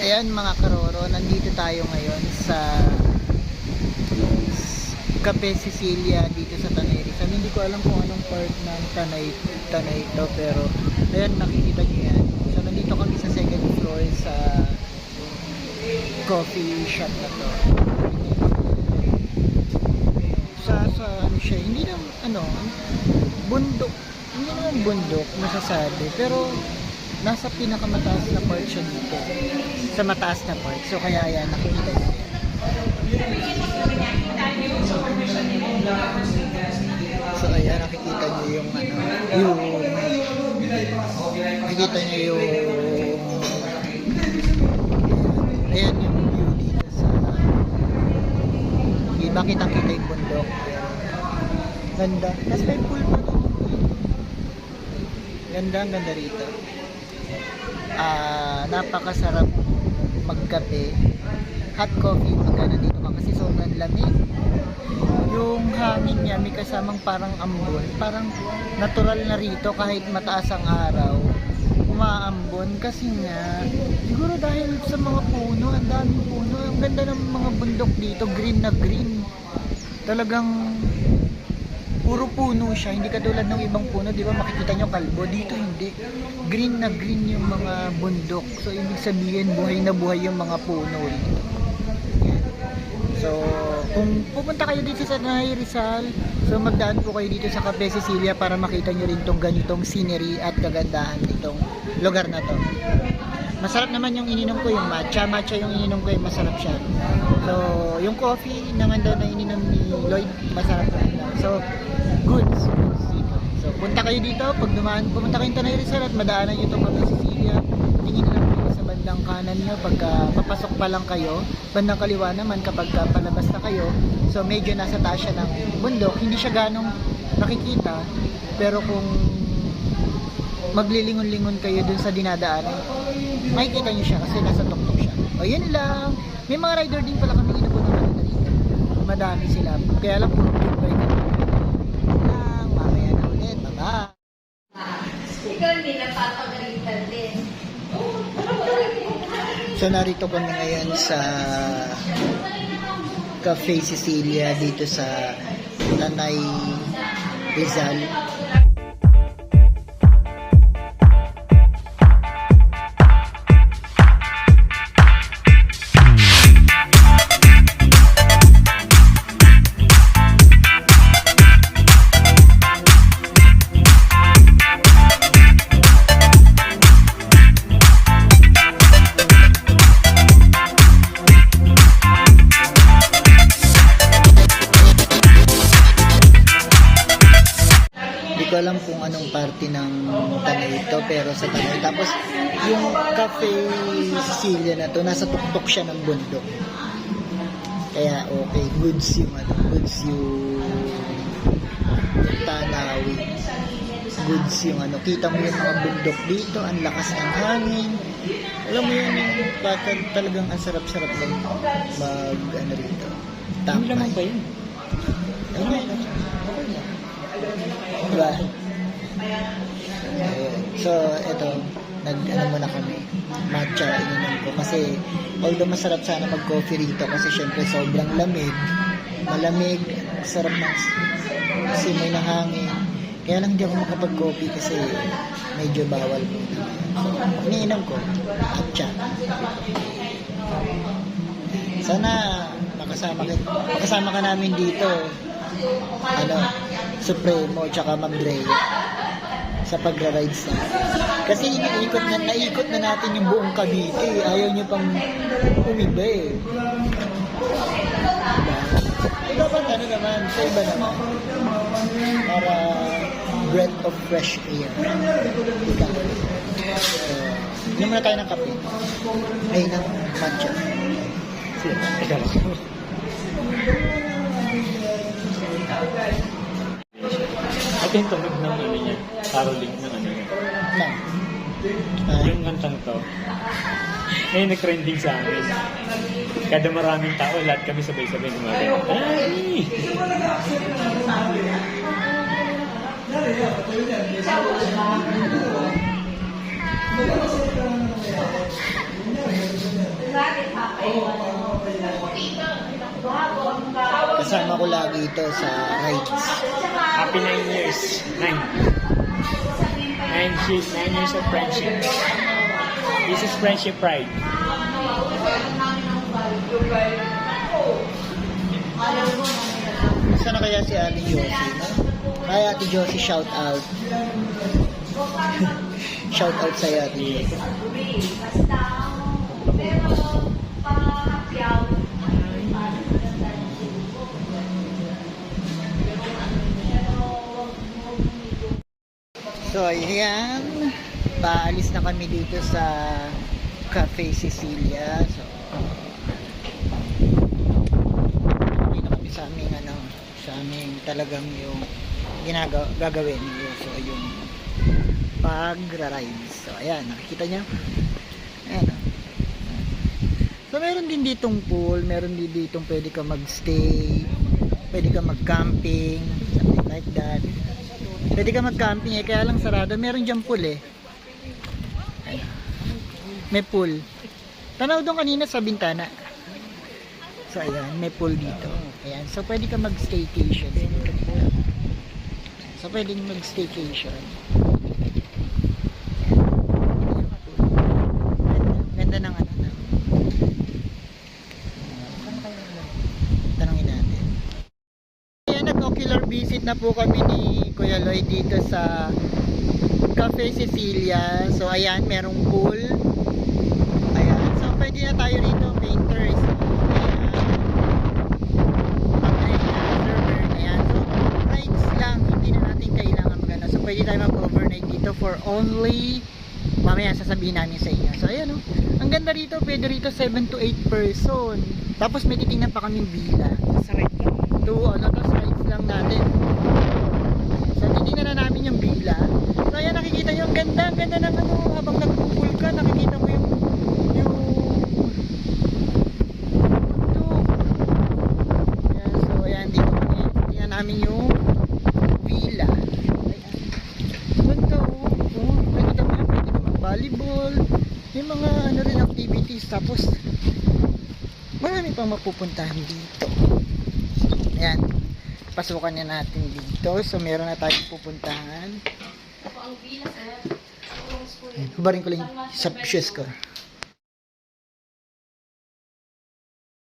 Ayan mga karoro, nandito tayo ngayon sa Cafe Sicilia dito sa Tanay Rizal. Hindi ko alam kung anong part ng Tanay ito, pero ayan, nakikita nyo yan. So nandito kami sa second floor sa coffee shop na to. Sa ano siya, hindi naman bundok, hindi naman bundok masasabi, pero nasa pinakamataas na part siya dito, sa mataas na part. So kaya yan, nakikita nyo. So ayan, nakikita nyo yung nakikita nyo yung ayan yung view dito sa iba, kitang-kita yung bundok. Ganda, tapos may pool pa to. Ganda, ang ganda rito. Napakasarap magkape, hot coffee pagka nandito ka kasi sobrang lamig. Yung hangin niya may kasamang parang ambon, parang natural na rito kahit mataas ang araw, umaambon kasi nga siguro dahil sa mga puno, ang daming puno, ang ganda ng mga bundok dito, green na green, talagang puro puno siya, hindi katulad ng ibang puno, di ba makikita nyo kalbo, dito hindi, green na green yung mga bundok, so ibig sabihin buhay na buhay yung mga puno dito. So kung pupunta kayo dito sa Tanay Rizal, so magdaan po kayo dito sa Cafe Sicilia para makita nyo rin tong ganitong scenery at kagandahan nitong lugar na to. Masarap naman yung ininom ko, yung matcha yung ininom ko, yung masarap siya. So yung coffee naman daw na ininom ni Lloyd, masarap naman. So goods dito. So punta kayo dito, pag pumunta kayo Tanay Rizal at madaanan nyo itong Cafe Sicilia, tingin na lang kayo sa bandang kanan nyo pagka papasok pa lang kayo, bandang kaliwa naman kapag palabas na kayo. So medyo nasa taas siya ng bundok, hindi siya ganong nakikita, pero kung maglilingon-lingon kayo dun sa dinadaanan, makikita nyo siya kasi nasa tuktok siya. O yun lang, may mga rider din pala kami inabunan natin dito, madami sila, kaya lang puro big bike lang. Mamaya na ulit, bye-bye. Ikaw hindi napapagalitan din. So narito kami ngayon sa Cafe Sicilia dito sa Tanay Rizal. Hindi ko alam kung anong party ng Tanay ito, pero sa Tanay. Tapos yung Cafe Sicilia na to, nasa tuktok siya ng bundok. Kaya okay, goods yung tanawin. Goods yung kita mo yung mga bundok dito, ang lakas ng hangin. Alam mo yun, yung talagang ang sarap-sarap ng rito. Ano naman ba yun? Ano? Diba? So, eto, muna kami. Matcha, ininom ko. Kasi, although masarap sana mag-coffee rito, kasi syempre sobrang lamig. Malamig, sarap kasi may nahangin. Kaya lang di ako makapag-coffee kasi medyo bawal muna. So, iniinom ko, matcha. Sana, makasama ka namin dito. Supremo tsaka Ma'am Drea sa pagra-rides na. Kasi naikot na natin yung buong Cavite. Ayaw nyo pang umiba eh. Diba? Dapat naman, sa iba naman. Para breath of fresh air. Diba? Inom muna tayo ng kape. Ay, ng matcha. Ikaw lang. Ito yung tunog ng niya, caroling ng niya. Yung kantang to, ngayon nag-trending sa amin. Kada maraming tao, lahat kami sabay-sabay gumagano. Ay! ko lagi ito sa rides. Happy 9 years. 9. 9 years of friendship. This is friendship pride. Sana kaya si Ate Josie, no? Kaya Ate Josie, shout out. Shout out sa'yo, Ate Josie. So, ayan. Paalis na kami dito sa Cafe Cecilia. So, hindi na kami sa aming sa aming talagang yung gagawin. So, yung pagra-rides. So, ayan. Nakikita niyo? Ayan. So, meron din ditong pool. Meron din ditong pwede ka magstay. Pwede ka mag-camping. Something like that. Pwede ka mag-camping kaya lang sarado. Meron dyan pool Ayan. May pool. Tanaw doon kanina sa bintana. So, ayan. May pool dito. Ayan. So, pwede ka mag-staycation. So, pwede mag-staycation. Ganda ng tanongin natin. Ayan, nag-ocular visit na po kami ni Kuya Lloyd dito sa Cafe Cecilia. So, ayan, merong pool. Ayan. So, pwede na tayo rito, painters. Ayan. So, rides lang. Hindi na natin kailangan magana. So, pwede tayo mag-overnight dito for only, mamaya sasabihin namin sa inyo. So, ayan o. Ang ganda rito, pwede rito 7 to 8 person. Tapos may titingnan pa kaming villa. Sa right lang. Tapos rides lang natin. So, titingnan na namin yung villa. So, ayan, nakikita nyo, ang ganda ng habang nagpupul ka, nakikita mo yung bundok. Ayan, so, ayan, dito, titingnan namin yung villa. Ayan. Ganda, nakikita mo yan, pwede ka mag-volleyball, may mga, rin, activities, tapos, marami pang mapupuntahan dito. Ayan, pasukan na natin dito. So, meron na tayong pupuntahan. Ang villa, sir. Ayan, hubarin ko lang sa shoes ko.